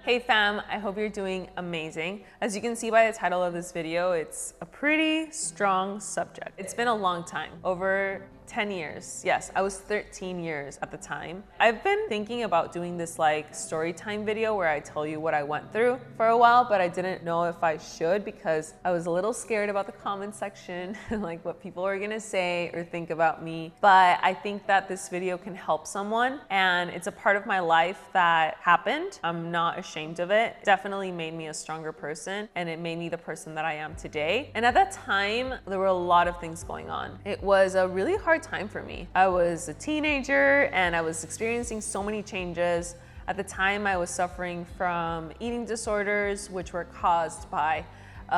Hey fam, I hope you're doing amazing. As you can see by the title of this video, it's a pretty strong subject. It's been a long time, over 10 years. Yes, I was 13 years at the time. I've been thinking about doing this like story time video where I tell you what I went through for a while, but I didn't know if I should because I was a little scared about the comment section and like what people are gonna say or think about me. But I think that this video can help someone, and it's a part of my life that happened. I'm not ashamed of it. Definitely made me a stronger person, and it made me the person that I am today. And at that time, there were a lot of things going on. It was a really hard time for me. I was a teenager and I was experiencing so many changes. At the time, I was suffering from eating disorders, which were caused by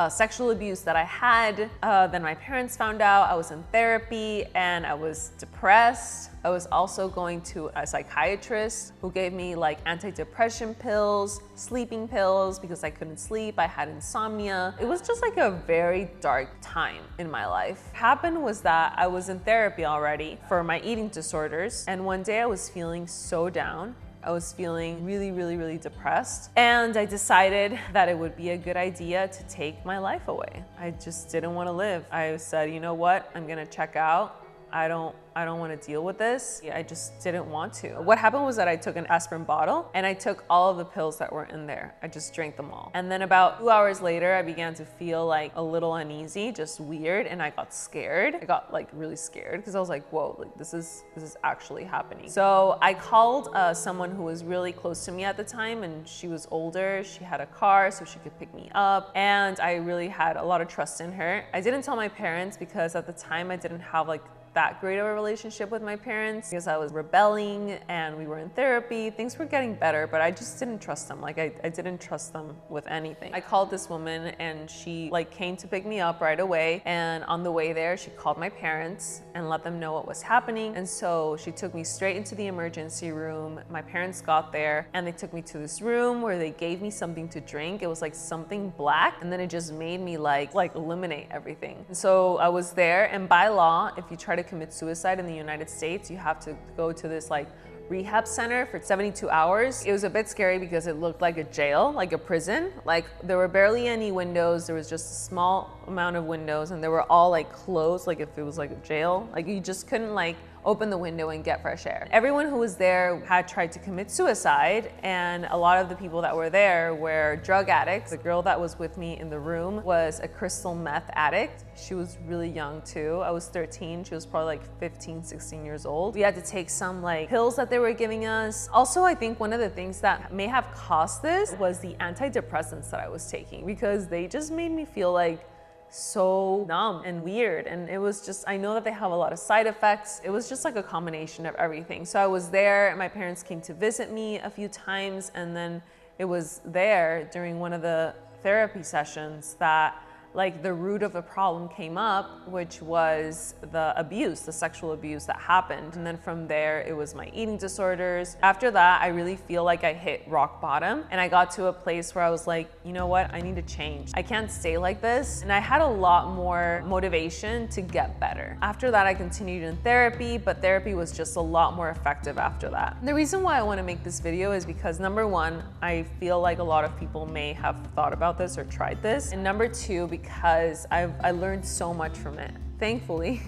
sexual abuse that I had. Then my parents found out. I was in therapy and I was depressed. I was also going to a psychiatrist who gave me like antidepressant pills, sleeping pills because I couldn't sleep. I had insomnia. It was just like a very dark time in my life. What happened was that I was in therapy already for my eating disorders, and one day I was feeling so down. I was feeling really depressed, and I decided that it would be a good idea to take my life away. I just didn't want to live. I said, you know what? I'm gonna check out. I don't want to deal with this. I just didn't want to. What happened was that I took an aspirin bottle and I took all of the pills that were in there. I just drank them all. And then about 2 hours later, I began to feel like a little uneasy, just weird, and I got scared. I got like really scared because I was like, whoa, like this is actually happening. So I called someone who was really close to me at the time, and she was older. She had a car so she could pick me up, and I really had a lot of trust in her. I didn't tell my parents because at the time I didn't have like that great of a relationship with my parents because I was rebelling and we were in therapy. Things were getting better, but I just didn't trust them. Like I didn't trust them with anything. I called this woman and she like came to pick me up right away. And on the way there, she called my parents and let them know what was happening. And so she took me straight into the emergency room. My parents got there and they took me to this room where they gave me something to drink. It was like something black, and then it just made me like eliminate everything. And so I was there, and by law, if you try to commit suicide in the United States, you have to go to this like rehab center for 72 hours. It was a bit scary because it looked like a jail, like a prison. Like there were barely any windows. There was just a small amount of windows, and they were all like closed, like if it was like a jail. Like you just couldn't like open the window and get fresh air. Everyone who was there had tried to commit suicide, and a lot of the people that were there were drug addicts. The girl that was with me in the room was a crystal meth addict. She was really young too. I was 13. She was probably like 15, 16 years old. We had to take some like pills that they were giving us. Also, I think one of the things that may have caused this was the antidepressants that I was taking, because they just made me feel like so numb and weird. And it was just, I know that they have a lot of side effects. It was just like a combination of everything. So I was there, and my parents came to visit me a few times, and then it was there during one of the therapy sessions that like the root of the problem came up, which was the abuse, the sexual abuse that happened. And then from there, it was my eating disorders. After that, I really feel like I hit rock bottom, and I got to a place where I was like, you know what, I need to change. I can't stay like this. And I had a lot more motivation to get better. After that, I continued in therapy, but therapy was just a lot more effective after that. The reason why I want to make this video is because number one, I feel like a lot of people may have thought about this or tried this. And number two, because I learned so much from it. Thankfully,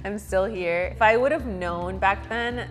I'm still here. If I would have known back then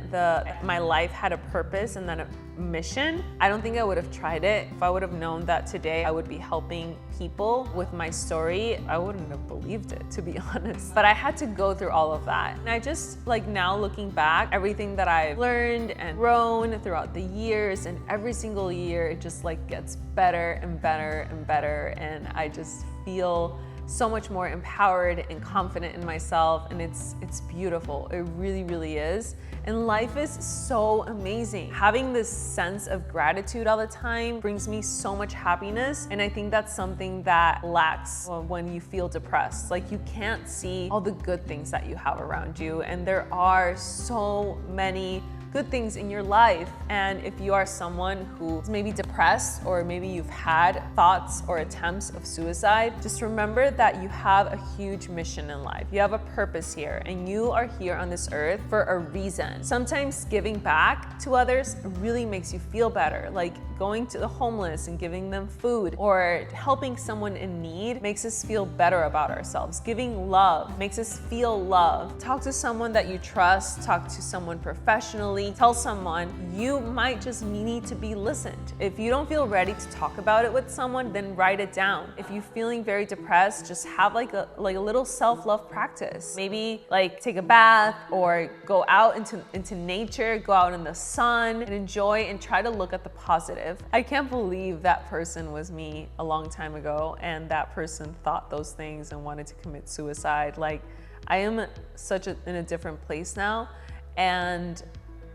my life had a purpose and then a mission, I don't think I would have tried it. If I would have known that today I would be helping people with my story, I wouldn't have believed it, to be honest. But I had to go through all of that. And I just like now looking back, everything that I've learned and grown throughout the years, and every single year, it just like gets better and better and better. And I just feel so much more empowered and confident in myself, and it's beautiful. It really is. And life is so amazing. Having this sense of gratitude all the time brings me so much happiness, and I think that's something that lacks when you feel depressed. Like you can't see all the good things that you have around you, and there are so many good things in your life. And if you are someone who's maybe depressed, or maybe you've had thoughts or attempts of suicide, just remember that you have a huge mission in life. You have a purpose here, and you are here on this earth for a reason. Sometimes giving back to others really makes you feel better, like going to the homeless and giving them food, or helping someone in need makes us feel better about ourselves. Giving love makes us feel loved. Talk to someone that you trust, talk to someone professionally, tell someone. You might just need to be listened. If you don't feel ready to talk about it with someone, then write it down. If you're feeling very depressed, just have like a little self-love practice. Maybe like take a bath, or go out into nature, go out in the sun and enjoy, and try to look at the positive. I can't believe that person was me a long time ago, and that person thought those things and wanted to commit suicide. Like, I am in a different place now, and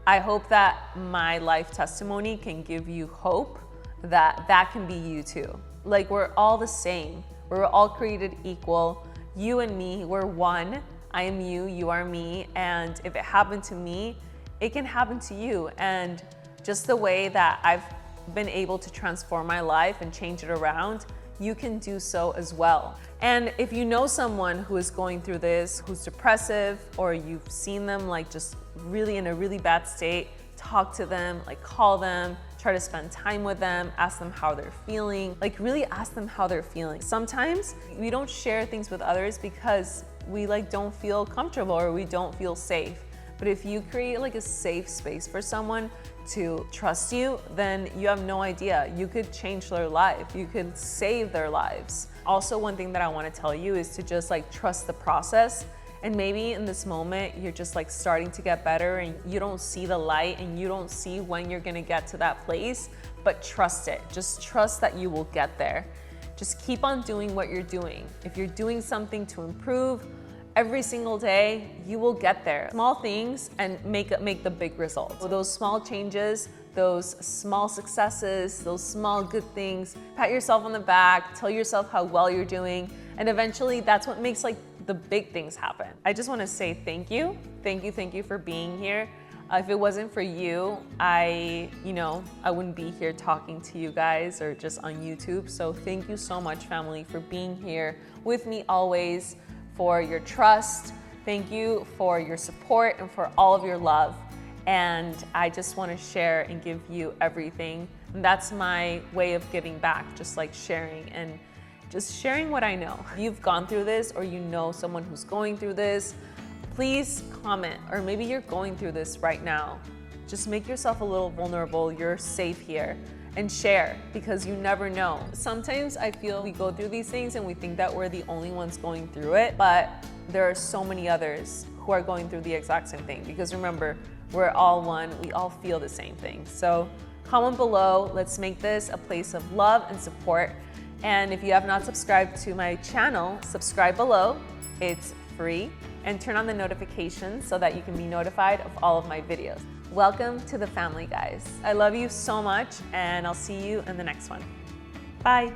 I hope that my life testimony can give you hope that that can be you too. Like, we're all the same. We're all created equal. You and me, we're one. I am you, you are me, and if it happened to me, it can happen to you. And just the way that I've been able to transform my life and change it around, you can do so as well. And if you know someone who is going through this, who's depressive, or you've seen them like just really in a really bad state, talk to them, like call them, try to spend time with them, ask them how they're feeling, like really ask them how they're feeling. Sometimes we don't share things with others because we like don't feel comfortable, or we don't feel safe. But if you create like a safe space for someone to trust you, then you have no idea. You could change their life. You could save their lives. Also, one thing that I want to tell you is to just like trust the process. And maybe in this moment, you're just like starting to get better, and you don't see the light, and you don't see when you're gonna get to that place, but trust it. Just trust that you will get there. Just keep on doing what you're doing. If you're doing something to improve, every single day, you will get there. Small things and make the big results. So those small changes, those small successes, those small good things, pat yourself on the back, tell yourself how well you're doing, and eventually that's what makes like the big things happen. I just want to say thank you. Thank you for being here. If it wasn't for you, I wouldn't be here talking to you guys or just on YouTube. So thank you so much, family, for being here with me always, for your trust. Thank you for your support and for all of your love. And I just want to share and give you everything. And that's my way of giving back, just like sharing and just sharing what I know. If you've gone through this, or you know someone who's going through this, please comment. Or maybe you're going through this right now. Just make yourself a little vulnerable. You're safe here. And share, because you never know. Sometimes I feel we go through these things and we think that we're the only ones going through it, but there are so many others who are going through the exact same thing. Because remember, we're all one, we all feel the same thing. So comment below, let's make this a place of love and support. And if you have not subscribed to my channel, subscribe below, it's free, and turn on the notifications so that you can be notified of all of my videos. Welcome to the family, guys. I love you so much, and I'll see you in the next one. Bye.